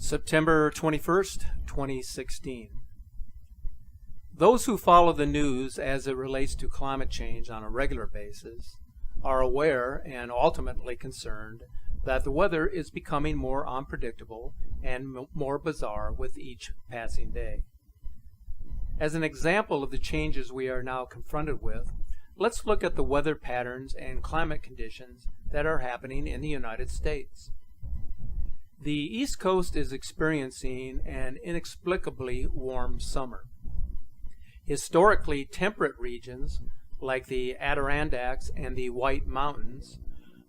September 21st, 2016. Those who follow the news as it relates to climate change on a regular basis are aware and ultimately concerned that the weather is becoming more unpredictable and more bizarre with each passing day. As an example of the changes we are now confronted with, let's look at the weather patterns and climate conditions that are happening in the United States. The East Coast is experiencing an inexplicably warm summer. Historically temperate regions like the Adirondacks and the White Mountains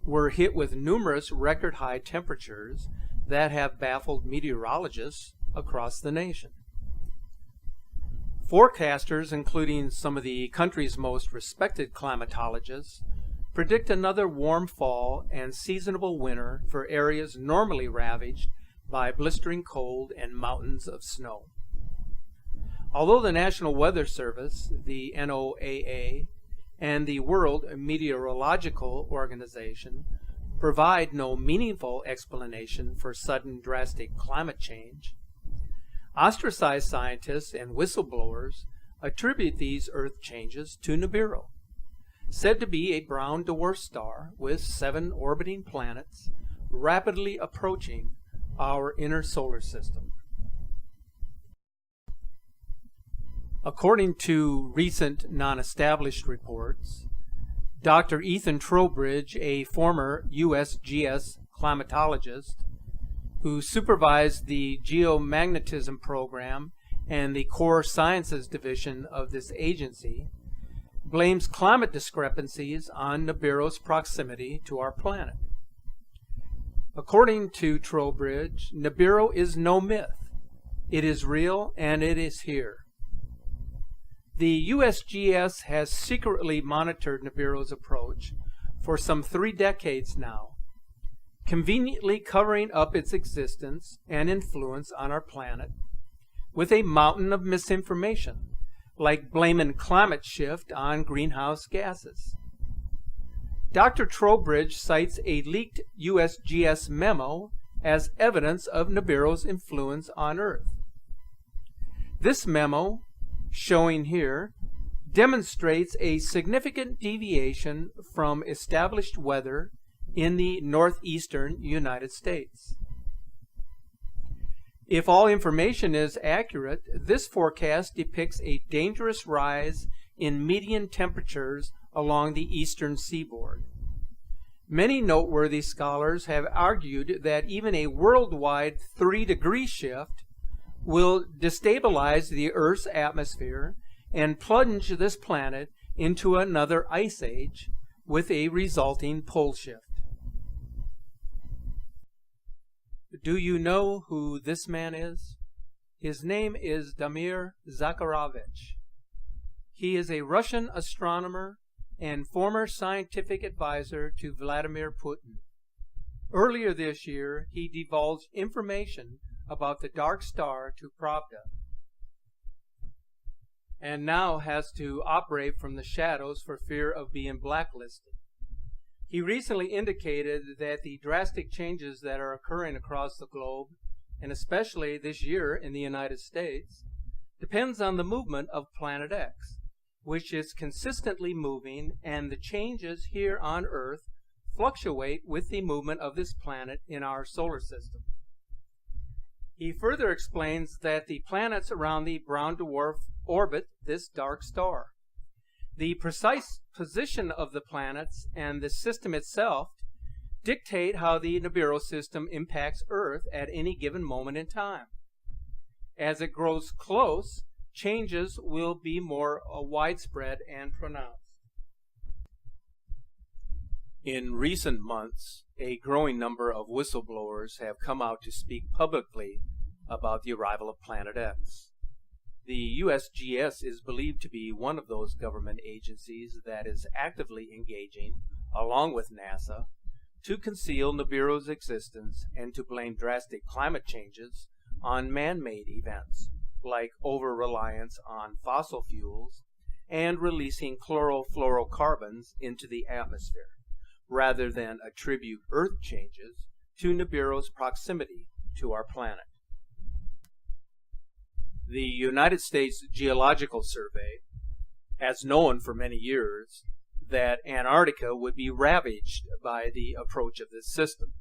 were hit with numerous record-high temperatures that have baffled meteorologists across the nation. Forecasters, including some of the country's most respected climatologists, predict another warm fall and seasonable winter for areas normally ravaged by blistering cold and mountains of snow. Although the National Weather Service, the NOAA, and the World Meteorological Organization provide no meaningful explanation for sudden drastic climate change, ostracized scientists and whistleblowers attribute these Earth changes to Nibiru, said to be a brown dwarf star with 7 orbiting planets rapidly approaching our inner solar system. According to recent non-established reports, Dr. Ethan Trowbridge, a former USGS climatologist who supervised the geomagnetism program and the core sciences division of this agency, blames climate discrepancies on Nibiru's proximity to our planet. According to Trowbridge, Nibiru is no myth. It is real and it is here. The USGS has secretly monitored Nibiru's approach for some 3 decades now, conveniently covering up its existence and influence on our planet with a mountain of misinformation, like blaming climate shift on greenhouse gases. Dr. Trowbridge cites a leaked USGS memo as evidence of Nibiru's influence on Earth. This memo, showing here, demonstrates a significant deviation from established weather in the northeastern United States. If all information is accurate, this forecast depicts a dangerous rise in median temperatures along the eastern seaboard. Many noteworthy scholars have argued that even a worldwide 3-degree shift will destabilize the Earth's atmosphere and plunge this planet into another ice age with a resulting pole shift. Do you know who this man is? His name is Damir Zakharovich. He is a Russian astronomer and former scientific advisor to Vladimir Putin. Earlier this year, he divulged information about the dark star to Pravda, and now has to operate from the shadows for fear of being blacklisted. He recently indicated that the drastic changes that are occurring across the globe, and especially this year in the United States, depends on the movement of Planet X, which is consistently moving, and the changes here on Earth fluctuate with the movement of this planet in our solar system. He further explains that the planets around the brown dwarf orbit this dark star. The precise position of the planets and the system itself dictate how the Nibiru system impacts Earth at any given moment in time. As it grows close, changes will be more widespread and pronounced. In recent months, a growing number of whistleblowers have come out to speak publicly about the arrival of Planet X. The USGS is believed to be one of those government agencies that is actively engaging, along with NASA, to conceal Nibiru's existence and to blame drastic climate changes on man-made events, like over-reliance on fossil fuels and releasing chlorofluorocarbons into the atmosphere, rather than attribute Earth changes to Nibiru's proximity to our planet. The United States Geological Survey has known for many years that Antarctica would be ravaged by the approach of this system.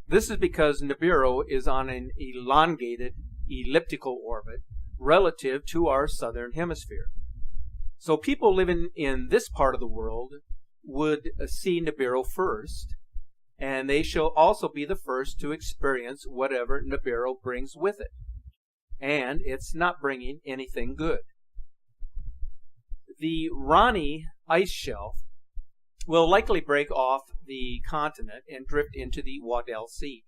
This is because Nibiru is on an elongated elliptical orbit relative to our southern hemisphere. So people living in this part of the world would see Nibiru first, and they shall also be the first to experience whatever Nibiru brings with it. And it's not bringing anything good. The Ronnie ice shelf will likely break off the continent and drift into the Weddell Sea.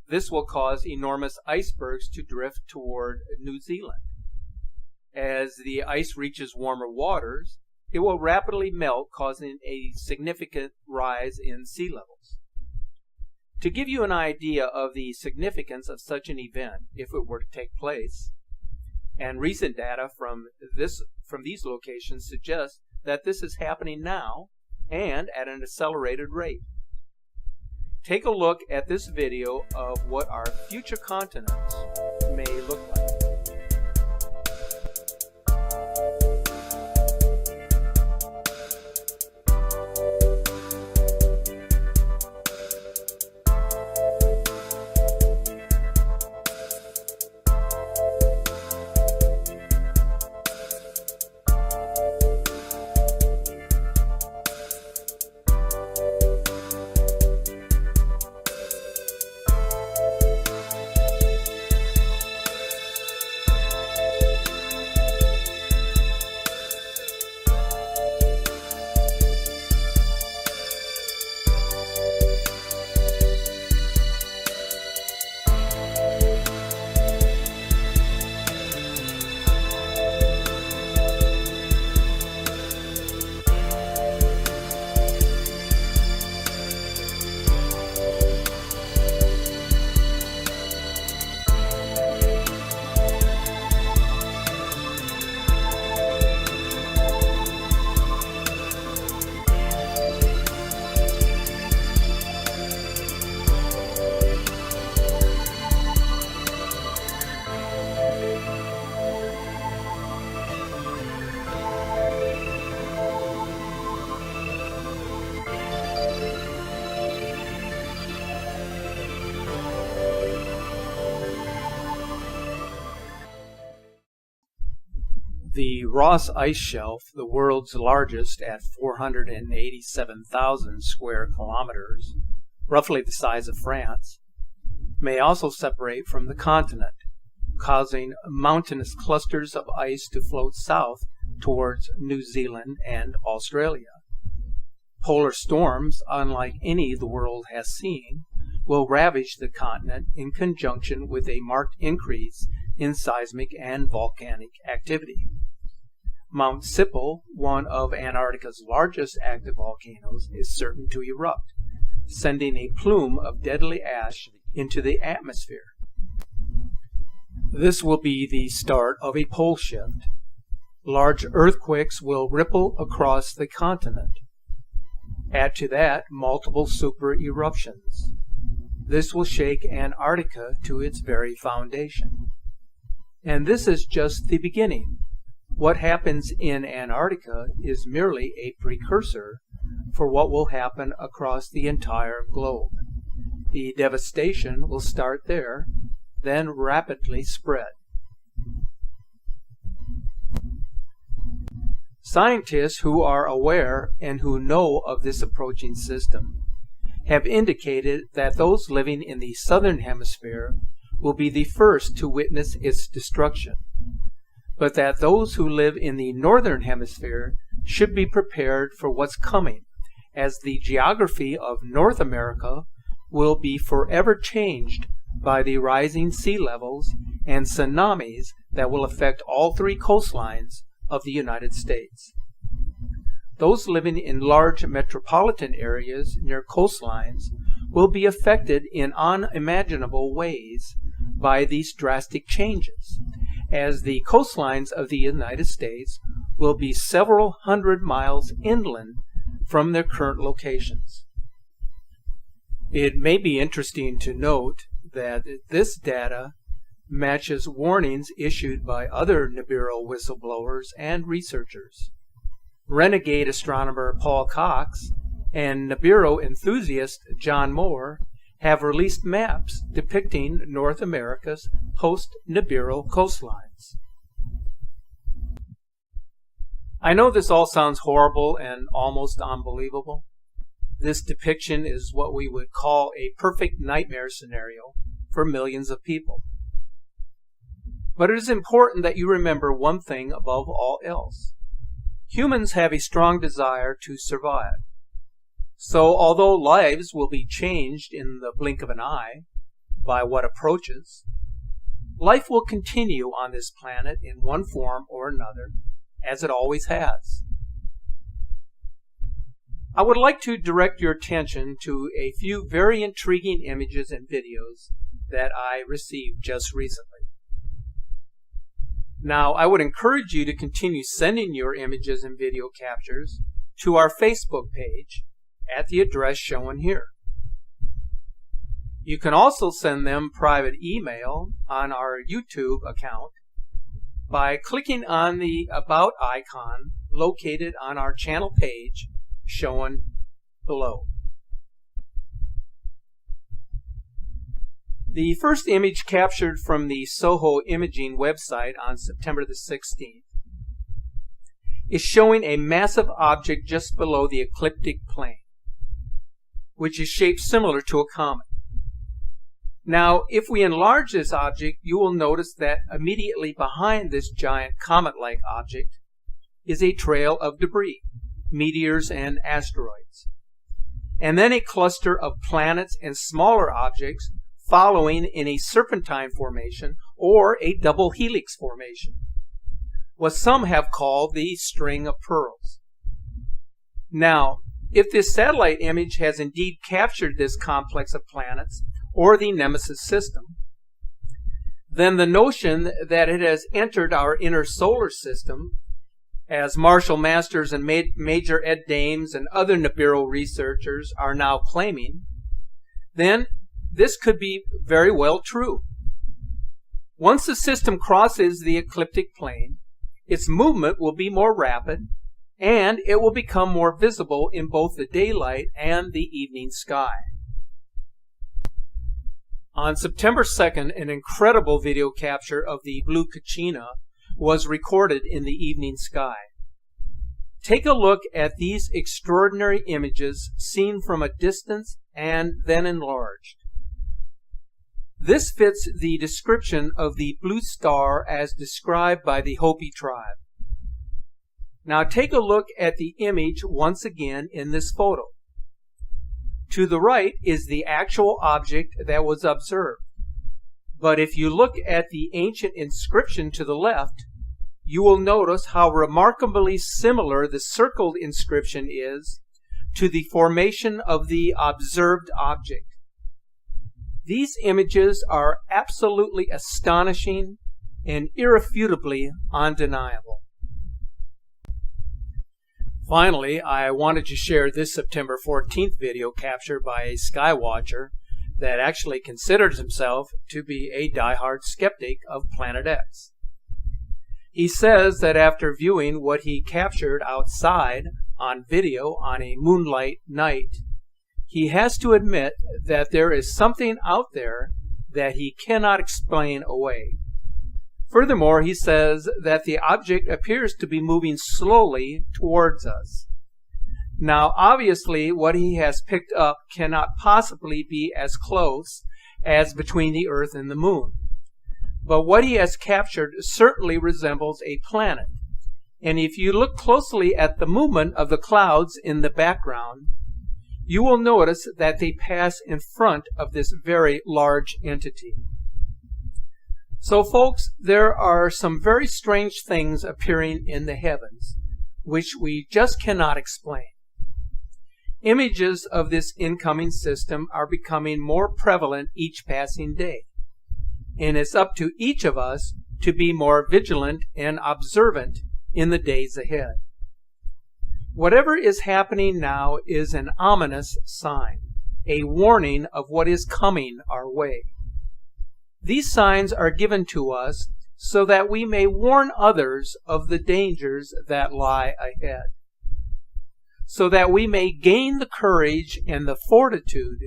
This will cause enormous icebergs to drift toward New Zealand. As the ice reaches warmer waters, it will rapidly melt, causing a significant rise in sea levels. To give you an idea of the significance of such an event, if it were to take place, and recent data from these locations suggest that this is happening now and at an accelerated rate. Take a look at this video of what our future continents may look like. The Ross Ice Shelf, the world's largest at 487,000 square kilometers, roughly the size of France, may also separate from the continent, causing mountainous clusters of ice to float south towards New Zealand and Australia. Polar storms, unlike any the world has seen, will ravage the continent in conjunction with a marked increase in seismic and volcanic activity. Mount Sipple, one of Antarctica's largest active volcanoes, is certain to erupt, sending a plume of deadly ash into the atmosphere. This will be the start of a pole shift. Large earthquakes will ripple across the continent. Add to that multiple super eruptions. This will shake Antarctica to its very foundation. And this is just the beginning. What happens in Antarctica is merely a precursor for what will happen across the entire globe. The devastation will start there, then rapidly spread. Scientists who are aware and who know of this approaching system have indicated that those living in the southern hemisphere will be the first to witness its destruction, but that those who live in the northern hemisphere should be prepared for what's coming, as the geography of North America will be forever changed by the rising sea levels and tsunamis that will affect all three coastlines of the United States. Those living in large metropolitan areas near coastlines will be affected in unimaginable ways by these drastic changes, as the coastlines of the United States will be several hundred miles inland from their current locations. It may be interesting to note that this data matches warnings issued by other Nibiru whistleblowers and researchers. Renegade astronomer Paul Cox and Nibiru enthusiast John Moore have released maps depicting North America's post-Nibiru coastlines. I know this all sounds horrible and almost unbelievable. This depiction is what we would call a perfect nightmare scenario for millions of people. But it is important that you remember one thing above all else. Humans have a strong desire to survive. So although lives will be changed in the blink of an eye by what approaches, life will continue on this planet in one form or another, as it always has. I would like to direct your attention to a few very intriguing images and videos that I received just recently. Now, I would encourage you to continue sending your images and video captures to our Facebook page at the address shown here. You can also send them private email on our YouTube account by clicking on the About icon located on our channel page shown below. The first image captured from the SOHO imaging website on September the 16th is showing a massive object just below the ecliptic plane, which is shaped similar to a comet. Now, if we enlarge this object, you will notice that immediately behind this giant comet-like object is a trail of debris, meteors and asteroids, and then a cluster of planets and smaller objects following in a serpentine formation or a double helix formation, what some have called the string of pearls. Now, if this satellite image has indeed captured this complex of planets or the Nemesis system, then the notion that it has entered our inner solar system, as Marshall Masters and Major Ed Dames and other Nibiru researchers are now claiming, then this could be very well true. Once the system crosses the ecliptic plane, its movement will be more rapid, and it will become more visible in both the daylight and the evening sky. On September 2nd, an incredible video capture of the blue Kachina was recorded in the evening sky. Take a look at these extraordinary images seen from a distance and then enlarged. This fits the description of the blue star as described by the Hopi tribe. Now take a look at the image once again in this photo. To the right is the actual object that was observed. But if you look at the ancient inscription to the left, you will notice how remarkably similar the circled inscription is to the formation of the observed object. These images are absolutely astonishing and irrefutably undeniable. Finally, I wanted to share this September 14th video capture by a skywatcher that actually considers himself to be a diehard skeptic of Planet X. He says that after viewing what he captured outside on video on a moonlight night, he has to admit that there is something out there that he cannot explain away. Furthermore, he says that the object appears to be moving slowly towards us. Now, obviously, what he has picked up cannot possibly be as close as between the Earth and the Moon. But what he has captured certainly resembles a planet. And if you look closely at the movement of the clouds in the background, you will notice that they pass in front of this very large entity. So folks, there are some very strange things appearing in the heavens, which we just cannot explain. Images of this incoming system are becoming more prevalent each passing day, and it's up to each of us to be more vigilant and observant in the days ahead. Whatever is happening now is an ominous sign, a warning of what is coming our way. These signs are given to us so that we may warn others of the dangers that lie ahead, so that we may gain the courage and the fortitude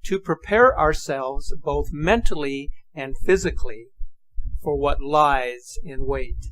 to prepare ourselves both mentally and physically for what lies in wait.